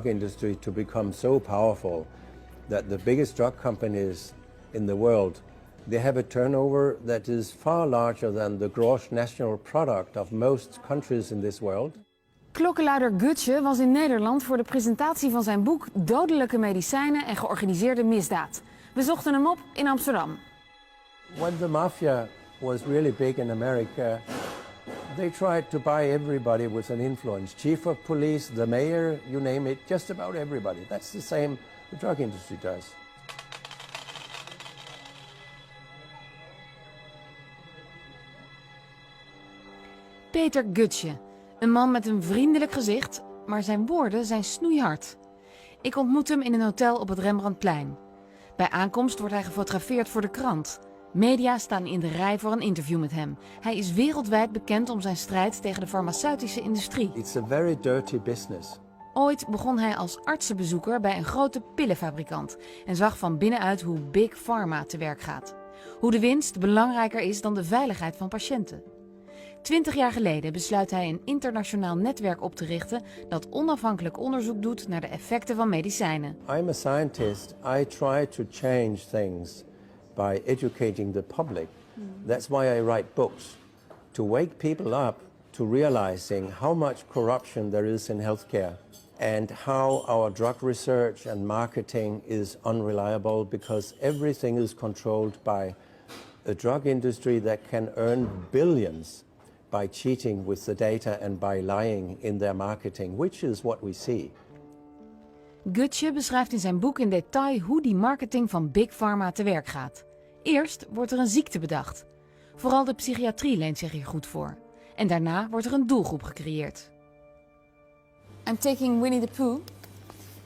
industry to become so powerful that the biggest drug companies in the world, they have a turnover that is far larger than the gross national product of most countries in this world. Klokkenluider Gutsche was in Nederland voor de presentatie van zijn boek Dodelijke medicijnen en georganiseerde misdaad. We zochten hem op in Amsterdam. When the mafia was really big in America, they tried to buy everybody with an influence. Chief of police, the mayor, you name it, just about everybody. That's the same the drug industry does. Peter Gutsche, een man met een vriendelijk gezicht, maar zijn woorden zijn snoeihard. Ik ontmoet hem in een hotel op het Rembrandtplein. Bij aankomst wordt hij gefotografeerd voor de krant. Media staan in de rij voor een interview met hem. Hij is wereldwijd bekend om zijn strijd tegen de farmaceutische industrie. It's a very dirty business. Ooit begon hij als artsenbezoeker bij een grote pillenfabrikant en zag van binnenuit hoe Big Pharma te werk gaat. Hoe de winst belangrijker is dan de veiligheid van patiënten. 20 jaar geleden besluit hij een internationaal netwerk op te richten dat onafhankelijk onderzoek doet naar de effecten van medicijnen. I'm a scientist. I try to change things by educating the public. That's why I write books, to wake people up to realizing how much corruption there is in healthcare and how our drug research and marketing is unreliable because everything is controlled by a drug industry that can earn billions by cheating with the data and by lying in their marketing, which is what we see. Gutsche beschrijft in zijn boek in detail hoe die marketing van Big Pharma te werk gaat. Eerst wordt er een ziekte bedacht. Vooral de psychiatrie leent zich hier goed voor. En daarna wordt er een doelgroep gecreëerd. I'm taking Winnie the Pooh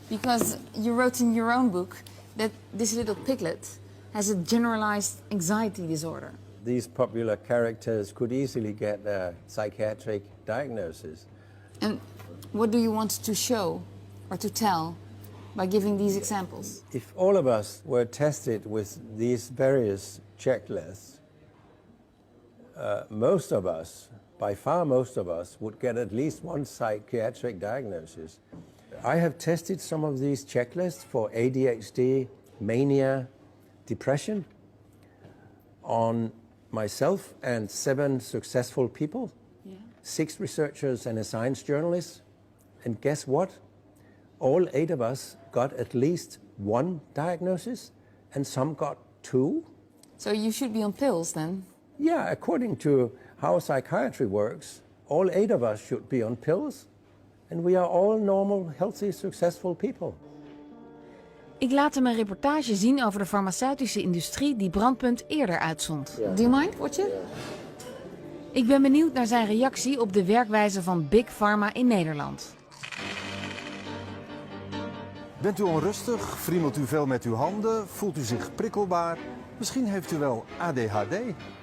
because you wrote in your own book that this little piglet has a generalized anxiety disorder. These popular characters could easily get a psychiatric diagnosis. And what do you want to show or to tell by giving these examples? If all of us were tested with these various checklists, most of us, by far most of us, would get at least one psychiatric diagnosis. I have tested some of these checklists for ADHD, mania, depression on myself and 7 successful people, 6 researchers and a science journalist. And guess what? All 8 of us got at least one diagnosis and some got 2. So you should be on pills then? Yeah, according to how psychiatry works, all 8 of us should be on pills and we are all normal, healthy, successful people. Ik laat hem een reportage zien over de farmaceutische industrie die Brandpunt eerder uitzond. Do you mind watching? Ik ben benieuwd naar zijn reactie op de werkwijze van Big Pharma in Nederland. Bent u onrustig? Friemelt u veel met uw handen? Voelt u zich prikkelbaar? Misschien heeft u wel ADHD.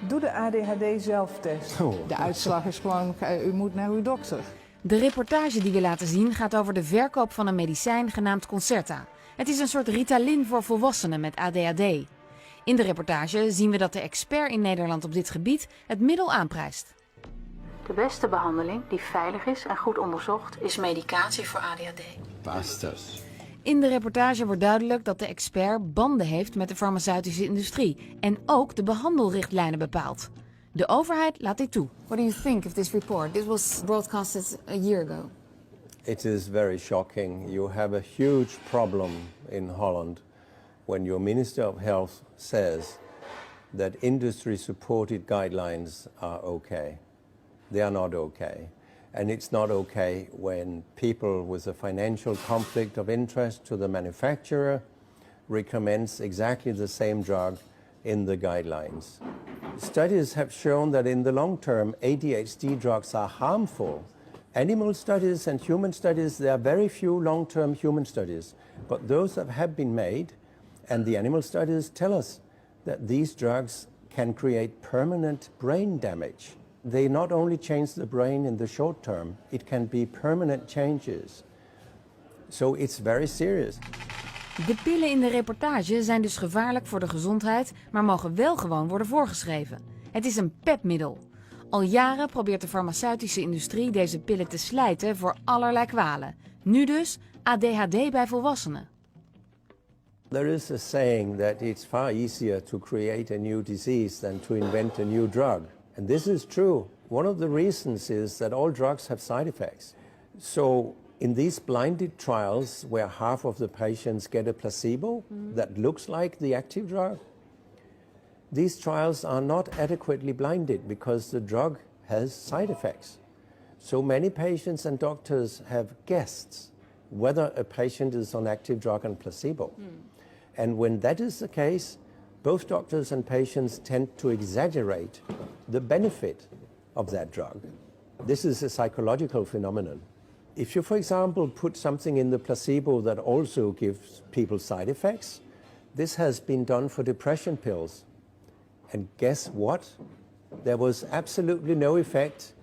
Doe de ADHD-zelftest. De uitslag is gewoon, u moet naar uw dokter. De reportage die we laten zien gaat over de verkoop van een medicijn genaamd Concerta. Het is een soort Ritalin voor volwassenen met ADHD. In de reportage zien we dat de expert in Nederland op dit gebied het middel aanprijst. De beste behandeling, die veilig is en goed onderzocht, is medicatie voor ADHD. Bastards. In de reportage wordt duidelijk dat de expert banden heeft met de farmaceutische industrie en ook de behandelrichtlijnen bepaalt. De overheid laat dit toe. What do you think of this report? This was broadcasted a year ago. It is very shocking. You have a huge problem in Holland when your Minister of Health says that industry-supported guidelines are okay. They are not okay. And it's not okay when people with a financial conflict of interest to the manufacturer recommends exactly the same drug in the guidelines. Studies have shown that in the long term, ADHD drugs are harmful. Animal studies and human studies, there are very few long-term human studies, but those that have been made, and the animal studies tell us that these drugs can create permanent brain damage. They not only change the brain in the short term, it can be permanent changes. So it's very serious. De pillen in de reportage zijn dus gevaarlijk voor de gezondheid, maar mogen wel gewoon worden voorgeschreven. Het is een pepmiddel. Al jaren probeert de farmaceutische industrie deze pillen te slijten voor allerlei kwalen. Nu dus ADHD bij volwassenen. There is a saying that it's far easier to create a new disease than to invent a new drug. And this is true. One of the reasons is that all drugs have side effects. So in these blinded trials where half of the patients get a placebo that looks like the active drug, these trials are not adequately blinded because the drug has side effects. So many patients and doctors have guessed whether a patient is on active drug and placebo. And when that is the case, both doctors and patients tend to exaggerate the benefit of that drug. This is a psychological phenomenon. If you, for example, put something in the placebo that also gives people side effects, this has been done for depression pills. And guess what? There was absolutely no effect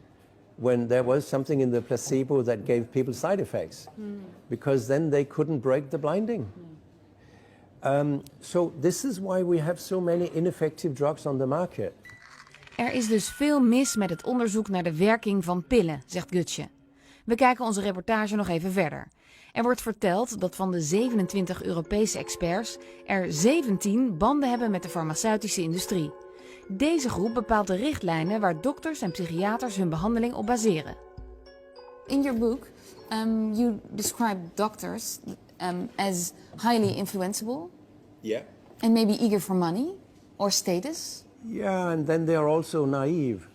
when there was something in the placebo that gave people side effects, because then they couldn't break the blinding. So this is why we have so many ineffective drugs on the market. Er is dus veel mis met het onderzoek naar de werking van pillen, zegt Gutsche. We kijken onze reportage nog even verder. Er wordt verteld dat van de 27 Europese experts er 17 banden hebben met de farmaceutische industrie. Deze groep bepaalt de richtlijnen waar dokters en psychiaters hun behandeling op baseren. In your book, you describe doctors as highly influenceable. Yeah. And maybe eager for money or status. Yeah, and then they are also naive.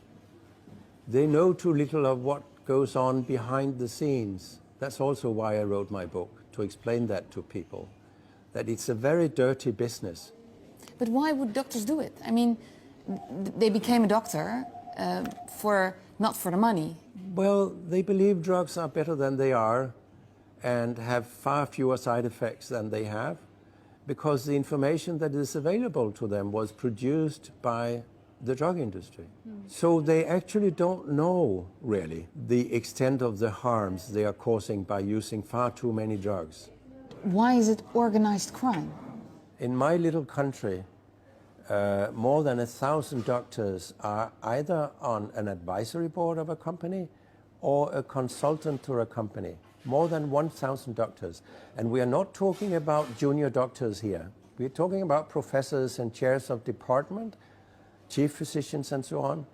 They know too little of what goes on behind the scenes. That's also why I wrote my book, to explain that to people, that it's a very dirty business. But why would doctors do it? I mean, they became a doctor not for the money. Well, they believe drugs are better than they are and have far fewer side effects than they have, because the information that is available to them was produced by the drug industry. So they actually don't know, really, the extent of the harms they are causing by using far too many drugs. Why is it organized crime? In my little country, more than 1,000 doctors are either on an advisory board of a company or a consultant to a company. More than 1,000 doctors. And we are not talking about junior doctors here. We're talking about professors and chairs of department, chief physicians and so on.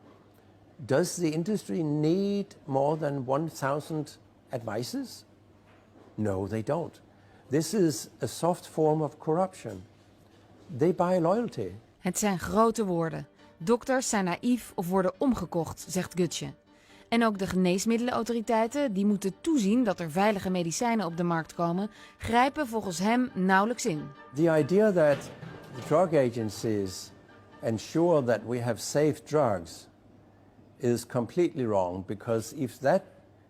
Does the industry need more than 1,000 advisors? No, they don't. This is a soft form of corruption. They buy loyalty. Het zijn grote woorden. Dokters zijn naïef of worden omgekocht, zegt Gutsche. En ook de geneesmiddelenautoriteiten, die moeten toezien dat er veilige medicijnen op de markt komen, grijpen volgens hem nauwelijks in. The idea that the drug agencies ensure that we have safe drugs is completely wrong, because if that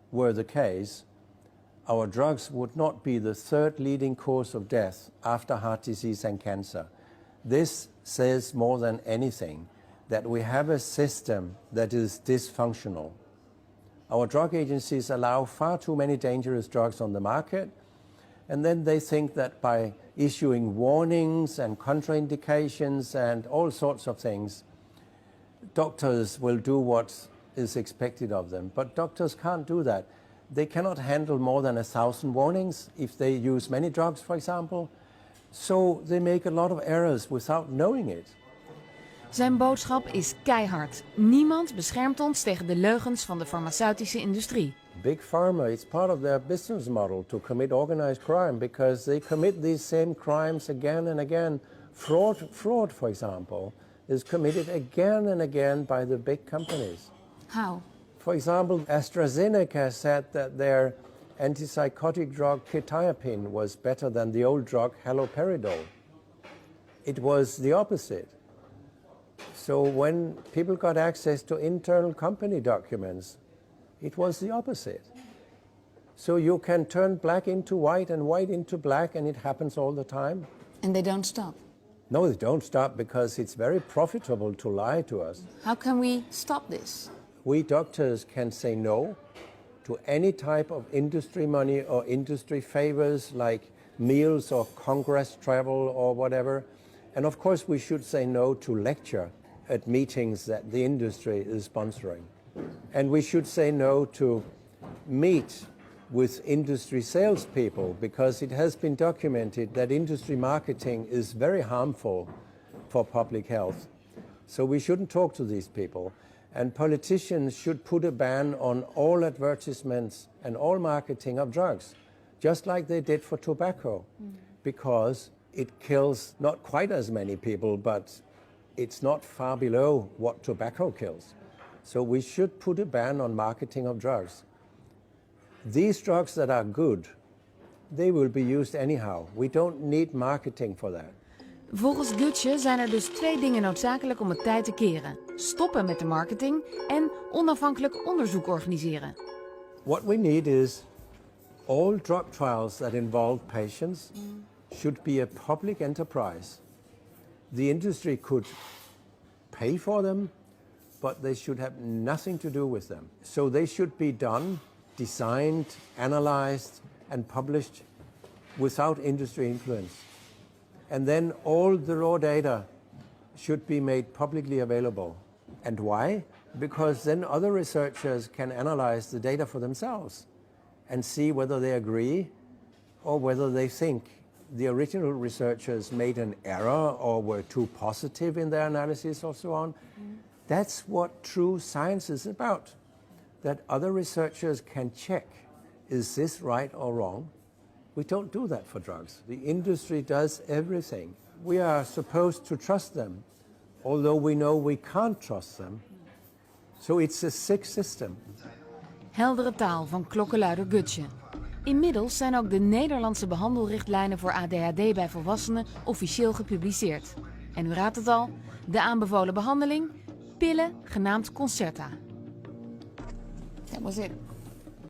were the case, our drugs would not be the third leading cause of death after heart disease and cancer. This says more than anything that we have a system that is dysfunctional. Our drug agencies allow far too many dangerous drugs on the market, and then they think that by issuing warnings and contraindications and all sorts of things, doctors will do what is expected of them. But doctors can't do that. They cannot handle more than 1,000 warnings if they use many drugs, for example. So they make a lot of errors without knowing it. Zijn boodschap is keihard. Niemand beschermt ons tegen de leugens van de farmaceutische industrie. Big Pharma, it's part of their business model to commit organized crime, because they commit these same crimes again and again. Fraud, for example, is committed again and again by the big companies. How? For example, AstraZeneca said that their antipsychotic drug quetiapine was better than the old drug haloperidol. It was the opposite. So when people got access to internal company documents, it was the opposite. So you can turn black into white and white into black, and it happens all the time. And they don't stop? No, they don't stop, because it's very profitable to lie to us. How can we stop this? We doctors can say no to any type of industry money or industry favors, like meals or Congress travel or whatever. And of course we should say no to lecture at meetings that the industry is sponsoring. And we should say no to meet with industry salespeople, because it has been documented that industry marketing is very harmful for public health. So we shouldn't talk to these people. And politicians should put a ban on all advertisements and all marketing of drugs, just like they did for tobacco, because it kills not quite as many people, but it's not far below what tobacco kills. So we should put a ban on marketing of drugs. These drugs that are good, they will be used anyhow. We don't need marketing for that. Volgens Gutsche zijn er dus 2 dingen noodzakelijk om het tij te keren. Stoppen met de marketing en onafhankelijk onderzoek organiseren. What we need is all drug trials that involve patients should be a public enterprise. The industry could pay for them, but they should have nothing to do with them. So they should be done, designed, analyzed, and published without industry influence. And then all the raw data should be made publicly available. And why? Because then other researchers can analyze the data for themselves and see whether they agree or whether they think the original researchers made an error or were too positive in their analysis or so on. That's what true science is about, that other researchers can check, is this right or wrong? We don't do that for drugs. The industry does everything. We are supposed to trust them, although we know we can't trust them. So it's a sick system. Heldere taal van klokkenluider Gutsche. Inmiddels zijn ook de Nederlandse behandelrichtlijnen voor ADHD bij volwassenen officieel gepubliceerd. En u raadt het al, de aanbevolen behandeling? Pillen genaamd Concerta. That was it.